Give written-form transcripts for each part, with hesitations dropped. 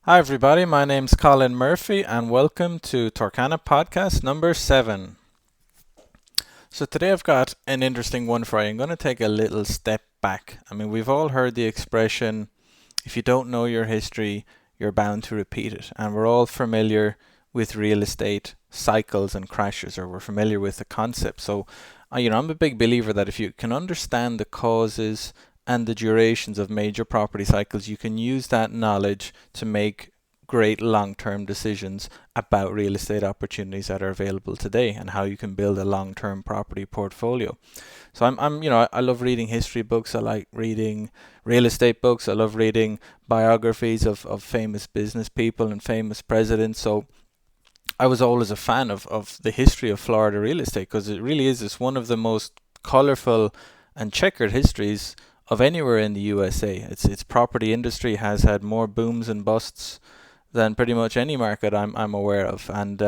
Hi, everybody. My name's Colin Murphy, and welcome to Torcana Podcast number 7. So, today I've got an interesting one for you. I'm going to take a little step back. We've all heard the expression, if you don't know your history, you're bound to repeat it. And we're all familiar with real estate cycles and crashes, or we're familiar with the concept. So, I'm a big believer that if you can understand the causes and the durations of major property cycles, you can use that knowledge to make great long-term decisions about real estate opportunities that are available today and how you can build a long-term property portfolio. So I love reading history books. I like reading real estate books. I love reading biographies of famous business people and famous presidents. So I was always a fan of the history of Florida real estate because it really is it's one of the most colorful and checkered histories of anywhere in the USA. Its property industry has had more booms and busts than pretty much any market I'm aware of. And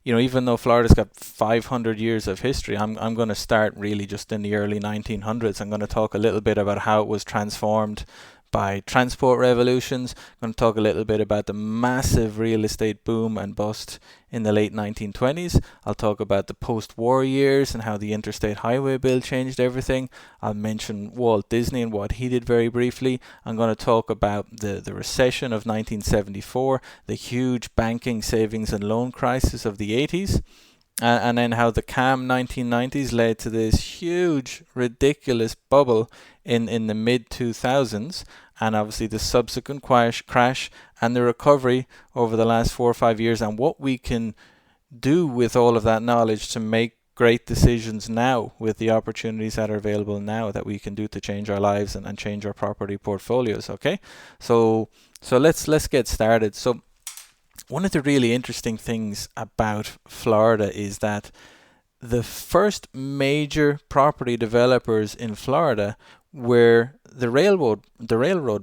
even though Florida's got 500 years of history, I'm going to start really just in the early 1900s. I'm going to talk a little bit about how it was transformed by transport revolutions. I'm going to talk a little bit about the massive real estate boom and bust in the late 1920s. I'll talk about the post-war years and how the interstate highway bill changed everything. I'll mention Walt Disney and what he did very briefly. I'm going to talk about the recession of 1974, the huge banking, savings and loan crisis of the 80s. And then how the calm 1990s led to this huge, ridiculous bubble in the mid 2000s, and obviously the subsequent crash and the recovery over the last 4 or 5 years, and what we can do with all of that knowledge to make great decisions now with the opportunities that are available now that we can do to change our lives and change our property portfolios. Okay, so let's get started. So one of the really interesting things about Florida is that the first major property developers in Florida were the railroad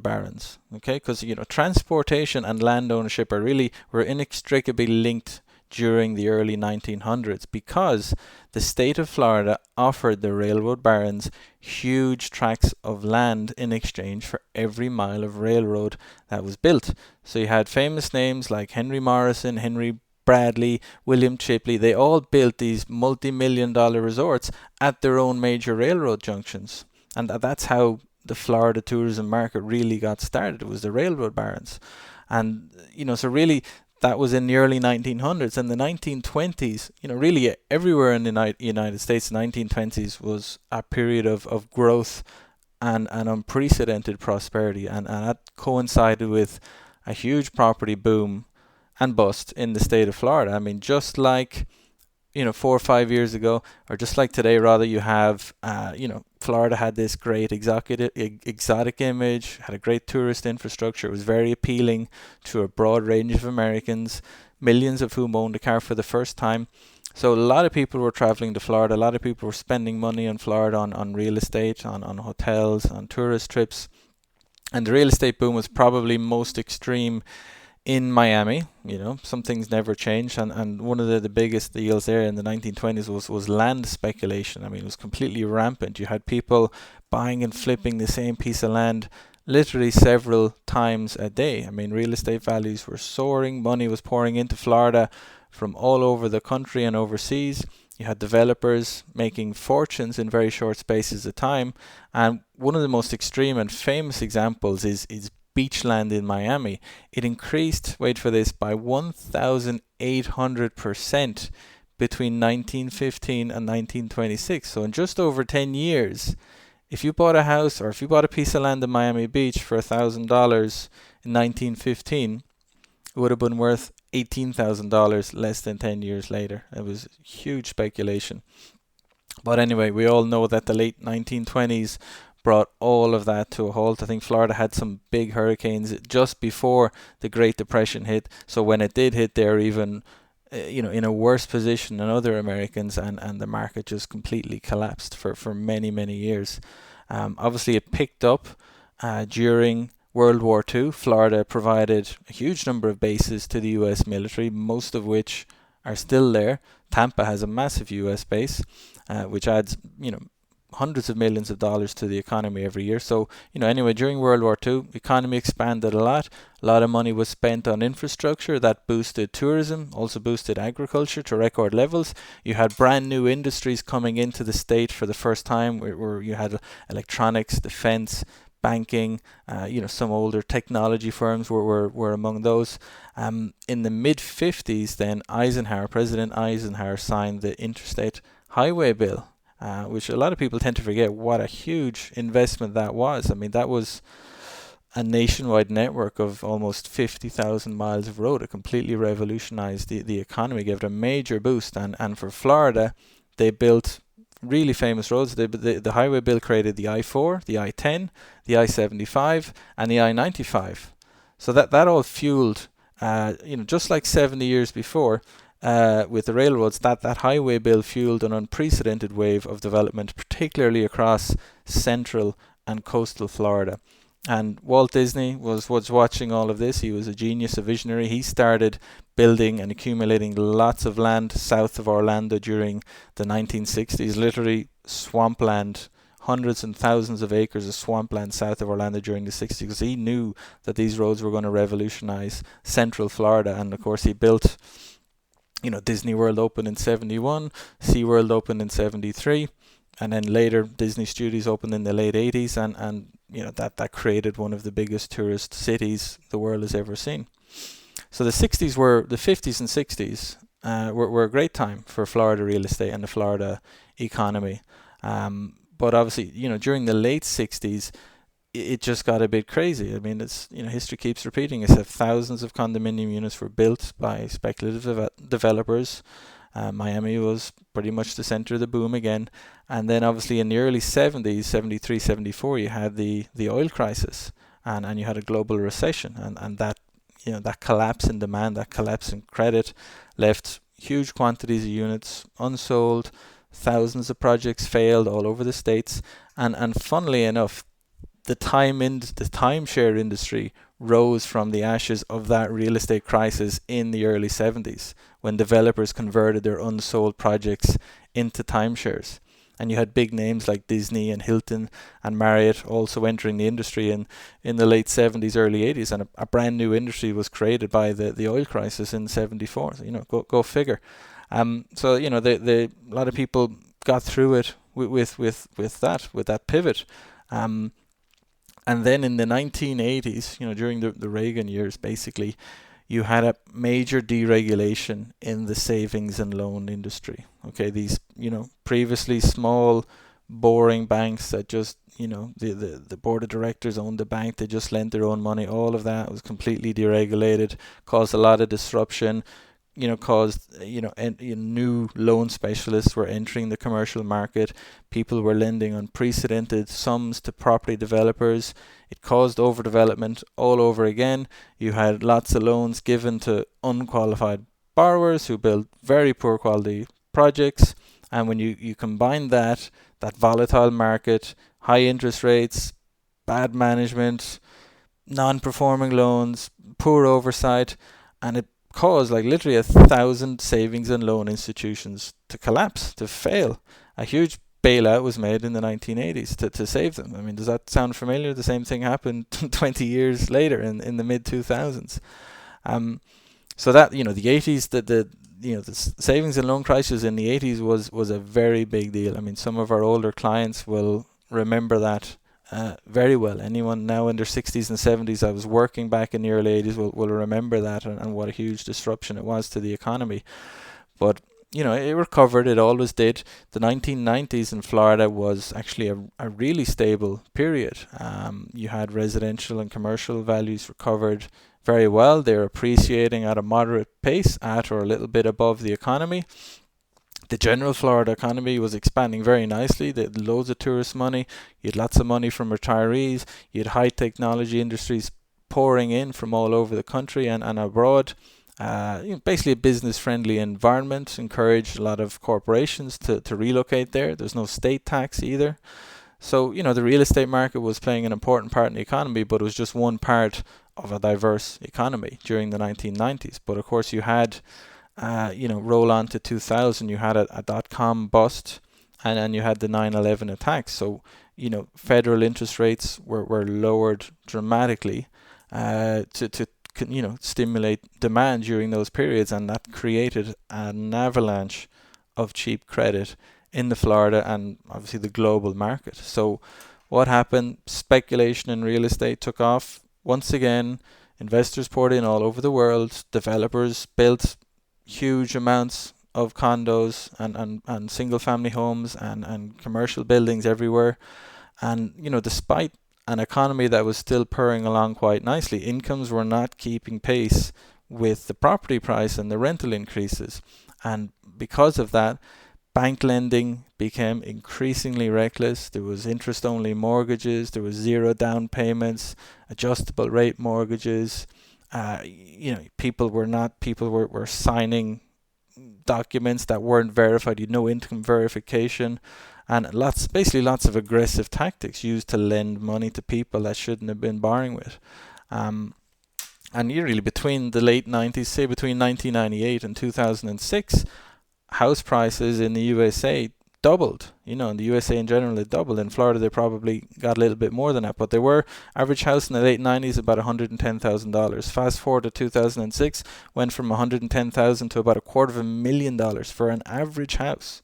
barons. Okay, because transportation and land ownership were inextricably linked during the early 1900s because the state of Florida offered the railroad barons huge tracts of land in exchange for every mile of railroad that was built. So you had famous names like Henry Morrison, Henry Bradley, William Chipley. They all built these multi-million-dollar resorts at their own major railroad junctions. And that's how the Florida tourism market really got started. It was the railroad barons. And, so really that was in the early 1900s. And the 1920s, really everywhere in the United States, the 1920s was a period of growth and unprecedented prosperity. And that coincided with a huge property boom and bust in the state of Florida. Just like 4 or 5 years ago, or just like today rather, you have Florida had this great exotic image, had a great tourist infrastructure. It was very appealing to a broad range of Americans, millions of whom owned a car for the first time. So a lot of people were traveling to Florida. A lot of people were spending money on Florida on real estate, on hotels, on tourist trips. And the real estate boom was probably most extreme in Miami. Some things never change, and one of the biggest deals there in the 1920s was land speculation. It was completely rampant. You had people buying and flipping the same piece of land literally several times a day. Real estate values were soaring. Money was pouring into Florida from all over the country and overseas. You had developers making fortunes in very short spaces of time, and one of the most extreme and famous examples is beachland in Miami. It increased, wait for this, by 1,800% between 1915 and 1926. So in just over 10 years, if you bought a house or if you bought a piece of land in Miami Beach for $1,000 in 1915, it would have been worth $18,000 less than 10 years later. It was huge speculation. But anyway, we all know that the late 1920s brought all of that to a halt. I think Florida had some big hurricanes just before the Great Depression hit. So when it did hit, they were even in a worse position than other Americans, and the market just completely collapsed for many, many years. Obviously, it picked up during World War II. Florida provided a huge number of bases to the US military, most of which are still there. Tampa has a massive US base, which adds, hundreds of millions of dollars to the economy every year. So, anyway, during World War II, economy expanded a lot. A lot of money was spent on infrastructure that boosted tourism, also boosted agriculture to record levels. You had brand new industries coming into the state for the first time, where you had electronics, defense, banking, some older technology firms were among those. In the mid-50s, then President Eisenhower signed the Interstate Highway Bill, which a lot of people tend to forget what a huge investment that was. I mean, that was a nationwide network of almost 50,000 miles of road. It completely revolutionized the economy, gave it a major boost. And for Florida, they built really famous roads. The highway bill created the I-4, the I-10, the I-75, and the I-95. So that all fueled, just like 70 years before, with the railroads, that highway bill fueled an unprecedented wave of development, particularly across central and coastal Florida. And Walt Disney was watching all of this. He was a genius, a visionary. He started building and accumulating lots of land south of Orlando during the 1960s, literally swampland, hundreds and thousands of acres of swampland south of Orlando during the 60s, because he knew that these roads were going to revolutionize central Florida. And of course he built, Disney World opened in 71, SeaWorld opened in 73, and then later Disney Studios opened in the late 80s, and that created one of the biggest tourist cities the world has ever seen. So the 50s and 60s were a great time for Florida real estate and the Florida economy. But obviously, during the late 60s, it just got a bit crazy. I mean, it's history keeps repeating itself. Thousands of condominium units were built by speculative developers. Miami was pretty much the center of the boom again. And then obviously in the early 70s, 73, 74, you had the oil crisis, and you had a global recession, and that that collapse in demand, that collapse in credit left huge quantities of units unsold. Thousands of projects failed all over the states, and funnily enough, the timeshare industry rose from the ashes of that real estate crisis in the early 70s, when developers converted their unsold projects into timeshares. And you had big names like Disney and Hilton and Marriott also entering the industry in the late 70s, early 80s, and a brand new industry was created by the oil crisis in 74. So, go figure. So a lot of people got through it with that pivot. And then in the 1980s, during the Reagan years, basically, you had a major deregulation in the savings and loan industry. Okay, these, previously small, boring banks that just, the board of directors owned the bank, they just lent their own money. All of that was completely deregulated, caused a lot of disruption. New loan specialists were entering the commercial market. People were lending unprecedented sums to property developers. It caused overdevelopment all over again. You had lots of loans given to unqualified borrowers who built very poor quality projects. And when you combine that volatile market, high interest rates, bad management, non-performing loans, poor oversight, and it caused literally 1,000 savings and loan institutions to collapse, to fail. A huge bailout was made in the 1980s to save them. I mean, does that sound familiar? The same thing happened 20 years later in the mid 2000s. So that, the 80s, the savings and loan crisis in the 80s was a very big deal. I mean, some of our older clients will remember that very well. Anyone now in their 60s and 70s that was working back in the early 80s will remember that, and what a huge disruption it was to the economy. But it recovered. It always did. The 1990s in Florida was actually a really stable period. You had residential and commercial values recovered very well. They're appreciating at a moderate pace, at or a little bit above the economy. The general Florida economy was expanding very nicely. They had loads of tourist money. You had lots of money from retirees. You had high technology industries pouring in from all over the country and abroad. Basically a business-friendly environment, encouraged a lot of corporations to relocate there. There's no state tax either. So, the real estate market was playing an important part in the economy, but it was just one part of a diverse economy during the 1990s. But of course you had roll on to 2000, you had a dot-com bust, and you had the 9/11 attacks. So, federal interest rates were lowered dramatically to stimulate demand during those periods, and that created an avalanche of cheap credit in the Florida and obviously the global market. So what happened? Speculation in real estate took off. Once again, investors poured in all over the world. Developers built huge amounts of condos and single family homes and commercial buildings everywhere. And, despite an economy that was still purring along quite nicely, incomes were not keeping pace with the property price and the rental increases. And because of that, bank lending became increasingly reckless. There was interest-only mortgages. There was zero down payments, adjustable rate mortgages. People were signing documents that weren't verified. You had no income verification, and lots of aggressive tactics used to lend money to people that shouldn't have been borrowing with. And really, between the late 90s, say between 1998 and 2006, house prices in the USA doubled. In the USA in general, it doubled. In Florida, they probably got a little bit more than that, but they were average house in the late 90s about $110,000. Fast forward to 2006, went from $110,000 to about $250,000 for an average house.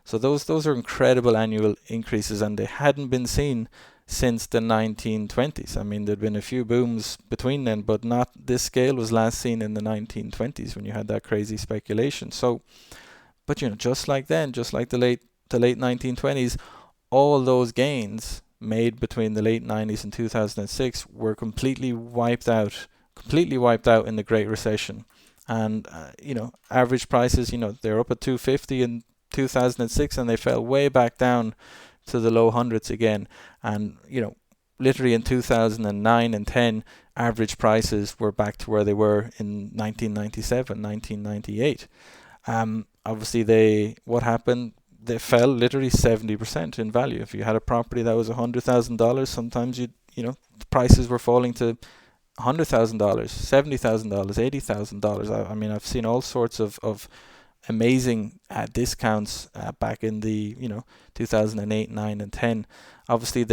So those are incredible annual increases, and they hadn't been seen since the 1920s. I mean, there'd been a few booms between then, but not this scale was last seen in the 1920s when you had that crazy speculation. So, but just like then, just like the late 1920s, all those gains made between the late 90s and 2006 were completely wiped out in the Great Recession. And average prices, they're up at 250 in 2006, and they fell way back down to the low hundreds again. And literally in 2009 and 10, average prices were back to where they were in 1997, 1998. Obviously, what happened? They fell literally 70% in value. If you had a property that was $100,000, sometimes the prices were falling to $100,000, $70,000, $80,000. I mean, I've seen all sorts of amazing discounts back in the 2008, 9, and 10. Obviously,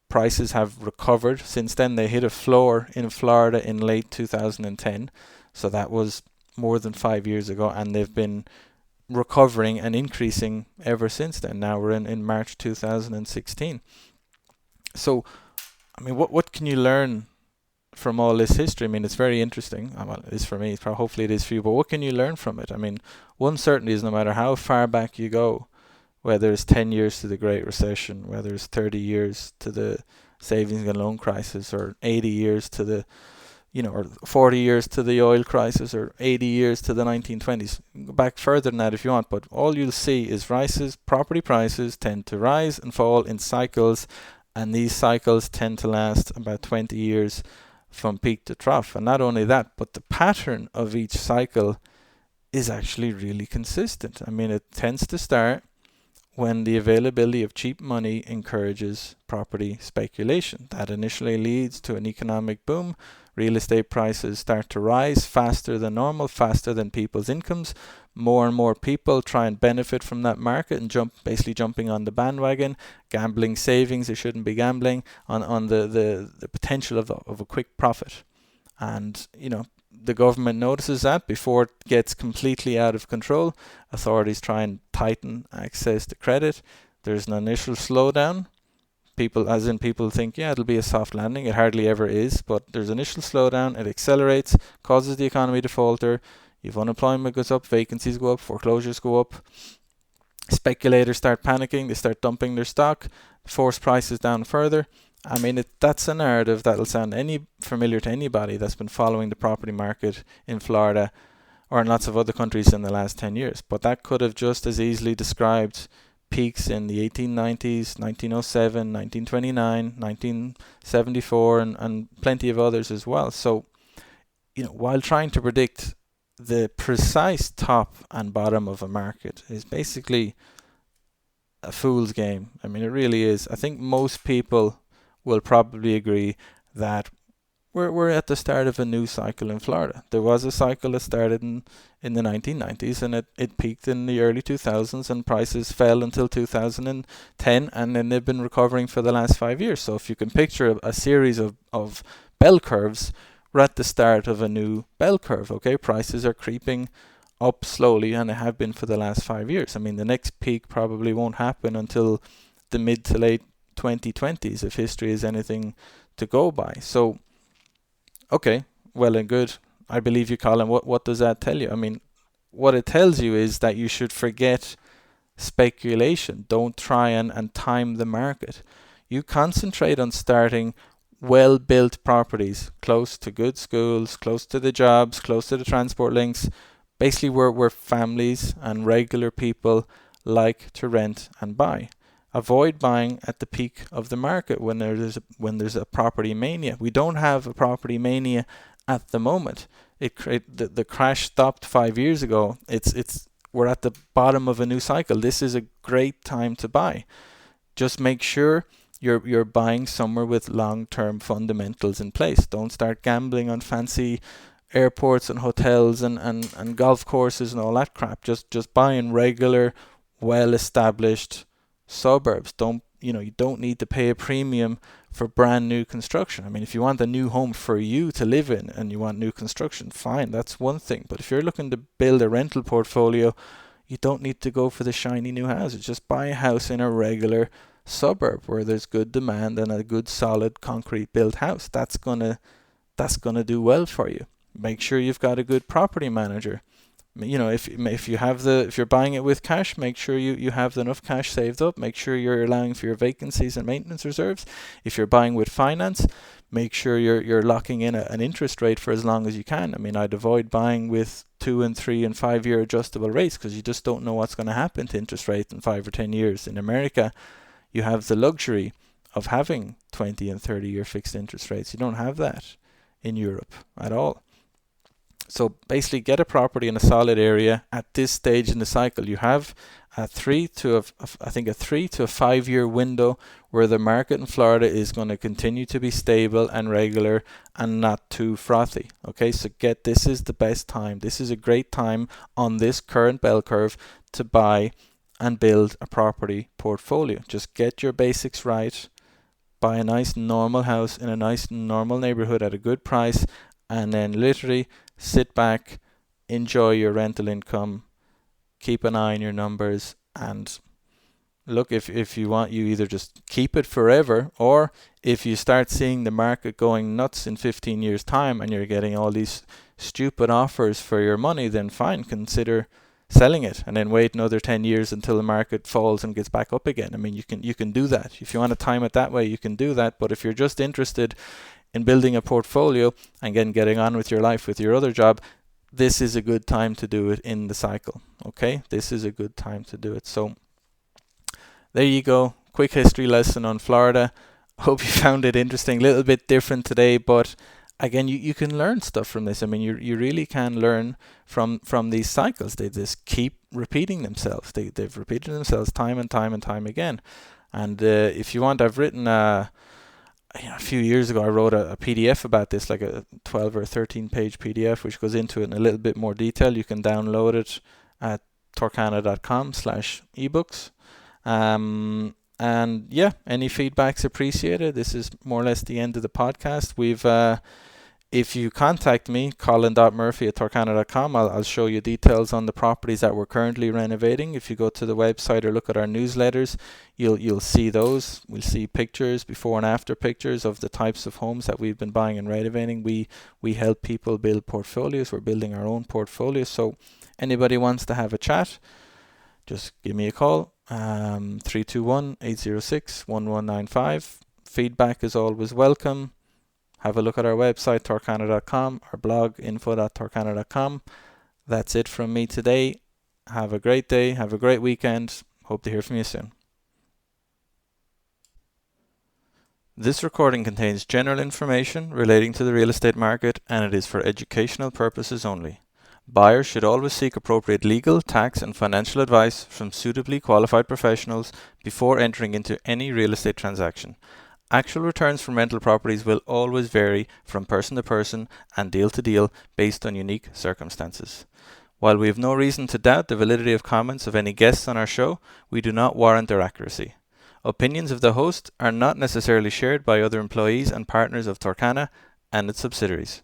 prices have recovered since then. They hit a floor in Florida in late 2010, so that was more than 5 years ago, and they've been recovering and increasing ever since then. Now we're in March 2016. So, I mean, what can you learn from all this history? I mean, it's very interesting. Well, it is for me. Hopefully it is for you. But what can you learn from it? I mean, one certainty is no matter how far back you go, whether it's 10 years to the Great Recession, whether it's 30 years to the savings and loan crisis, or 80 years to the or 40 years to the oil crisis, or 80 years to the 1920s. Go back further than that if you want, but all you'll see is property prices tend to rise and fall in cycles, and these cycles tend to last about 20 years from peak to trough. And not only that, but the pattern of each cycle is actually really consistent. I mean, it tends to start when the availability of cheap money encourages property speculation. That initially leads to an economic boom. Real estate prices start to rise faster than normal, faster than people's incomes. More and more people try and benefit from that market and basically jumping on the bandwagon, gambling savings they shouldn't be gambling on the potential of a quick profit. And the government notices that before it gets completely out of control. Authorities try and tighten access to credit. There's an initial slowdown. People think, yeah, it'll be a soft landing. It hardly ever is, but there's initial slowdown. It accelerates, causes the economy to falter. If unemployment goes up, vacancies go up, foreclosures go up. Speculators start panicking. They start dumping their stock, force prices down further. I mean, that's a narrative that'll sound familiar to anybody that's been following the property market in Florida or in lots of other countries in the last 10 years. But that could have just as easily described peaks in the 1890s, 1907, 1929, 1974, and plenty of others as well. So, while trying to predict the precise top and bottom of a market is basically a fool's game. I mean, it really is. I think most people will probably agree that we're at the start of a new cycle in Florida. There was a cycle that started in the 1990s, and it peaked in the early 2000s, and prices fell until 2010, and then they've been recovering for the last 5 years. So if you can picture a series of bell curves, we're at the start of a new bell curve. Okay, prices are creeping up slowly, and they have been for the last 5 years. I mean, the next peak probably won't happen until the mid to late 2020s, if history is anything to go by. So, okay, well and good. I believe you, Colin. What does that tell you? I mean, what it tells you is that you should forget speculation. Don't try and time the market. You concentrate on starting well-built properties close to good schools, close to the jobs, close to the transport links, basically where families and regular people like to rent and buy. Avoid buying at the peak of the market when there's a property mania. We don't have a property mania at the moment. The crash stopped 5 years ago. We're at the bottom of a new cycle. This is a great time to buy. Just make sure you're buying somewhere with long-term fundamentals in place. Don't start gambling on fancy airports and hotels and golf courses and all that crap. Just buy in regular, well-established suburbs. You don't need to pay a premium for brand new construction. I mean, if you want a new home for you to live in and you want new construction, fine, that's one thing. But if you're looking to build a rental portfolio, you don't need to go for the shiny new houses. Just buy a house in a regular suburb where there's good demand and a good solid concrete built house. That's gonna do well for you. Make sure you've got a good property manager. If you're buying it with cash, make sure you have enough cash saved up. Make sure you're allowing for your vacancies and maintenance reserves. If you're buying with finance, make sure you're locking in an interest rate for as long as you can. I mean, I'd avoid buying with 2 and 3 and 5 year adjustable rates, because you just don't know what's going to happen to interest rates in 5 or 10 years. In America, you have the luxury of having 20 and 30 year fixed interest rates. You don't have that in Europe at all. So basically, get a property in a solid area at this stage in the cycle. You have a 3 to a 5 year window where the market in Florida is going to continue to be stable and regular and not too frothy. Okay, so this is the best time. This is a great time on this current bell curve to buy and build a property portfolio. Just get your basics right. Buy a nice normal house in a nice normal neighborhood at a good price, and then literally sit back, enjoy your rental income, keep an eye on your numbers, and look, if you want, you either just keep it forever, or if you start seeing the market going nuts in 15 years time and you're getting all these stupid offers for your money, then fine, consider selling it and then wait another 10 years until the market falls and gets back up again. I mean, you can do that. If you want to time it that way, you can do that. But if you're just interested in building a portfolio and again getting on with your life with your other job, this is a good time to do it in the cycle. Okay, this is a good time to do it. So there you go, quick history lesson on Florida. Hope you found it interesting, a little bit different today, but again, you can learn stuff from this. I mean, you really can learn from these cycles. They just keep repeating themselves. They've repeated themselves time and time and time again. And if you want, I've written a few years ago, I wrote a PDF about this, like a 12 or 13 page PDF, which goes into it in a little bit more detail. You can download it at torcana.com/ebooks. And yeah, any feedback's appreciated. This is more or less the end of the podcast. If you contact me, colin.murphy@torcana.com, I'll show you details on the properties that we're currently renovating. If you go to the website or look at our newsletters, you'll see those. We'll see pictures, before and after pictures of the types of homes that we've been buying and renovating. We help people build portfolios. We're building our own portfolio. So anybody wants to have a chat, just give me a call. 321-806-1195. Feedback is always welcome. Have a look at our website, torcana.com, our blog, info.torcana.com. That's it from me today. Have a great day. Have a great weekend. Hope to hear from you soon. This recording contains general information relating to the real estate market, and it is for educational purposes only. Buyers should always seek appropriate legal, tax, and financial advice from suitably qualified professionals before entering into any real estate transaction. Actual returns from rental properties will always vary from person to person and deal to deal based on unique circumstances. While we have no reason to doubt the validity of comments of any guests on our show, we do not warrant their accuracy. Opinions of the host are not necessarily shared by other employees and partners of Torcana and its subsidiaries.